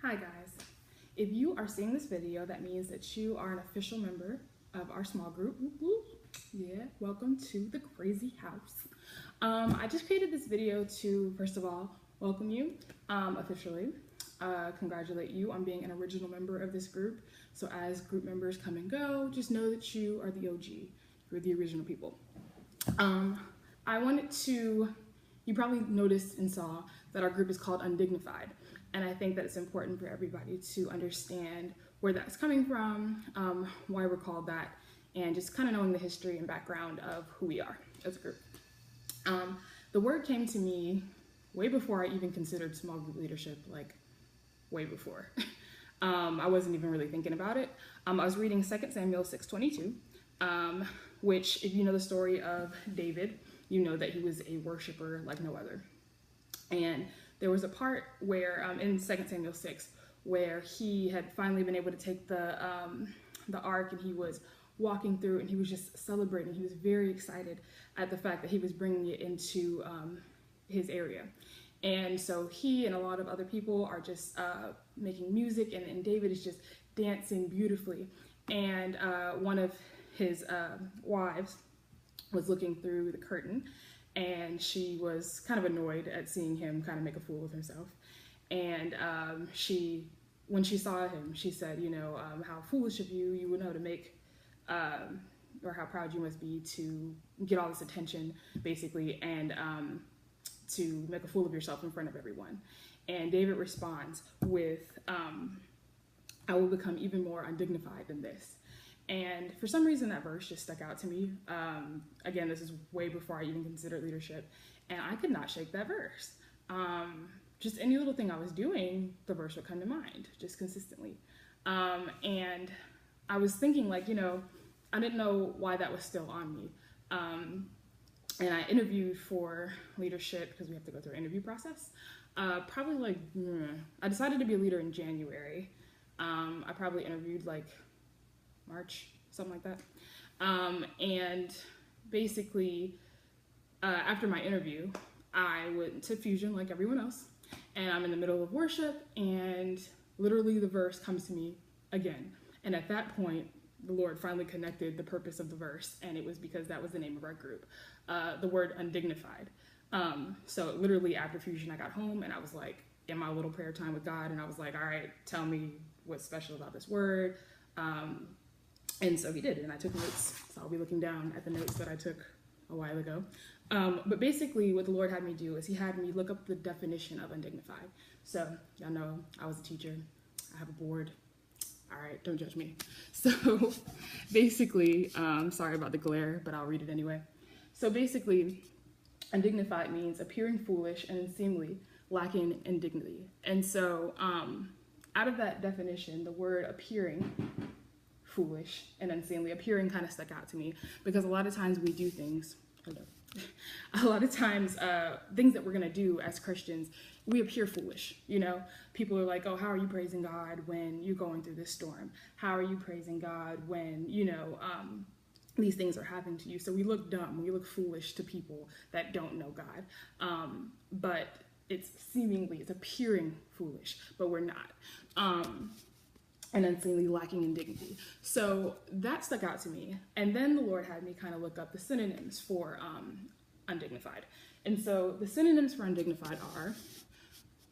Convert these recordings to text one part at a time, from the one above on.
Hi guys. If you are seeing this video, that means that you are an official member of our small group. Whoop, whoop. Yeah, welcome to the crazy house. I just created this video to, first of all, welcome you officially, congratulate you on being an original member of this group. So as group members come and go, just know that you are the OG. You're the original people. I wanted to, you probably noticed and saw that our group is called Undignified. And I think that it's important for everybody to understand where that's coming from, why we're called that, and just kind of knowing the history and background of who we are as a group. The word came to me way before I even considered small group leadership, like way before. I wasn't even really thinking about it. I was reading 2 Samuel 6:22, which, if you know the story of David, you know that he was a worshiper like no other. And there was a part where in 2 Samuel 6 where he had finally been able to take the ark, and he was walking through and he was just celebrating. He was very excited at the fact that he was bringing it into his area. And so he and a lot of other people are just making music, and David is just dancing beautifully. And one of his wives was looking through the curtain, and she was kind of annoyed at seeing him kind of make a fool of himself. And when she saw him, she said, how foolish of you, you would know to make, or how proud you must be to get all this attention, basically, and to make a fool of yourself in front of everyone. And David responds with, I will become even more undignified than this. And for some reason, that verse just stuck out to me. Again, this is way before I even considered leadership, and I could not shake that verse. Just any little thing I was doing, the verse would come to mind, just consistently. And I was thinking, I didn't know why that was still on me. And I interviewed for leadership, because we have to go through an interview process. I decided to be a leader in January. I probably interviewed March, something like that. And basically, after my interview, I went to Fusion like everyone else, and I'm in the middle of worship, and literally the verse comes to me again. And at that point, the Lord finally connected the purpose of the verse, and it was because that was the name of our group, the word undignified. So literally after Fusion, I got home, and I was like in my little prayer time with God, and I was like, all right, tell me what's special about this word. And so he did, and I took notes, so I'll be looking down at the notes that I took a while ago. But basically what the Lord had me do is he had me look up the definition of undignified. So y'all know I was a teacher, I have a board. All right, don't judge me. So basically, sorry about the glare, but I'll read it anyway. So basically, undignified means appearing foolish and unseemly, lacking in dignity. And so out of that definition, the word appearing foolish and unseemly, appearing kind of stuck out to me, because a lot of times we do things, a lot of times things that we're going to do as Christians, we appear foolish. People are like, oh, how are you praising God when you're going through this storm? How are you praising God when these things are happening to you? So we look dumb, we look foolish to people that don't know God, but it's appearing foolish, but we're not. And unseemly, lacking in dignity. So that stuck out to me. And then the Lord had me kind of look up the synonyms for undignified. And so the synonyms for undignified are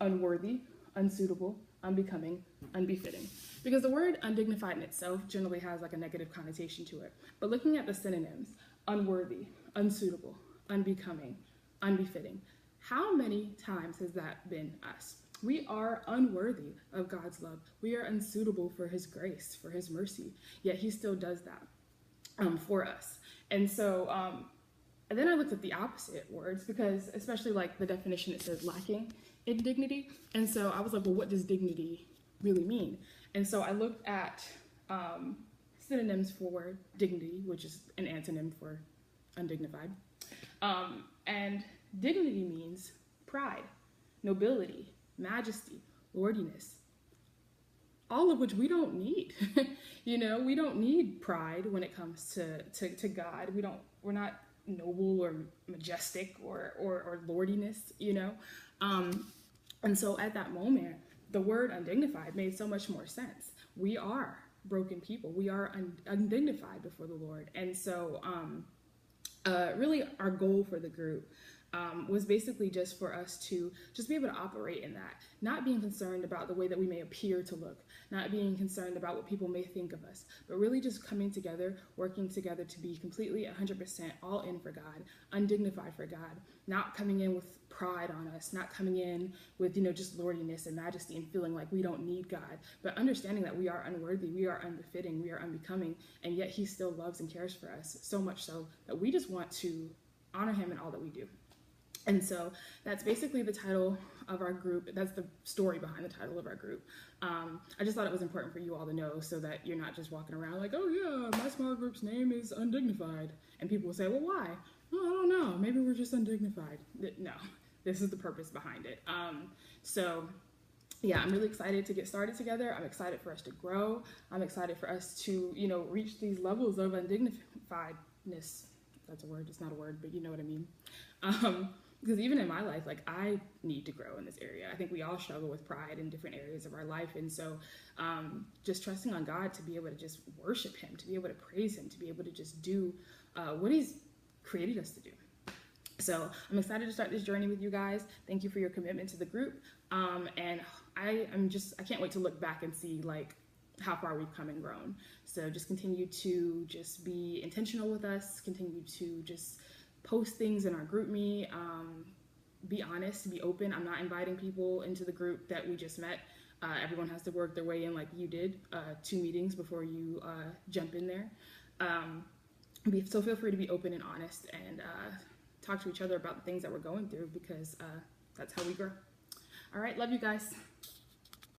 unworthy, unsuitable, unbecoming, unbefitting. Because the word undignified in itself generally has a negative connotation to it. But looking at the synonyms, unworthy, unsuitable, unbecoming, unbefitting, how many times has that been us? We are unworthy of God's love. We are unsuitable for his grace, for his mercy. Yet he still does that for us. And so, and then I looked at the opposite words, because especially the definition, it says lacking in dignity. And so I was like, well, what does dignity really mean? And so I looked at synonyms for dignity, which is an antonym for undignified. And dignity means pride, nobility, majesty, lordiness, all of which we don't need. We don't need pride when it comes to God. We're not noble or majestic or lordiness, And so at that moment, the word undignified made so much more sense. We are broken people. We are undignified before the Lord. And so really our goal for the group was basically just for us to just be able to operate in that, not being concerned about the way that we may appear to look, not being concerned about what people may think of us, but really just coming together, working together to be completely 100% all in for God, undignified for God, not coming in with pride on us, not coming in with, just lordiness and majesty and feeling like we don't need God, but understanding that we are unworthy, we are unbefitting, we are unbecoming, and yet he still loves and cares for us, so much so that we just want to honor him in all that we do. And so that's basically the title of our group. That's the story behind the title of our group. I just thought it was important for you all to know, so that you're not just walking around like, oh yeah, my small group's name is Undignified. And people will say, well, why? Oh, I don't know. Maybe we're just undignified. No, this is the purpose behind it. So yeah, I'm really excited to get started together. I'm excited for us to grow. I'm excited for us to, reach these levels of undignifiedness. That's a word. It's not a word, but you know what I mean. Because even in my life, like, I need to grow in this area. I think we all struggle with pride in different areas of our life. And so just trusting on God to be able to just worship him, to be able to praise him, to be able to just do what he's created us to do. So I'm excited to start this journey with you guys. Thank you for your commitment to the group. And I can't wait to look back and see like how far we've come and grown. So just continue to just be intentional with us, continue to just post things in our group me, be honest, be open. I'm not inviting people into the group that we just met. Everyone has to work their way in like you did, 2 meetings before you jump in there. So feel free to be open and honest and talk to each other about the things that we're going through, because that's how we grow. All right, love you guys.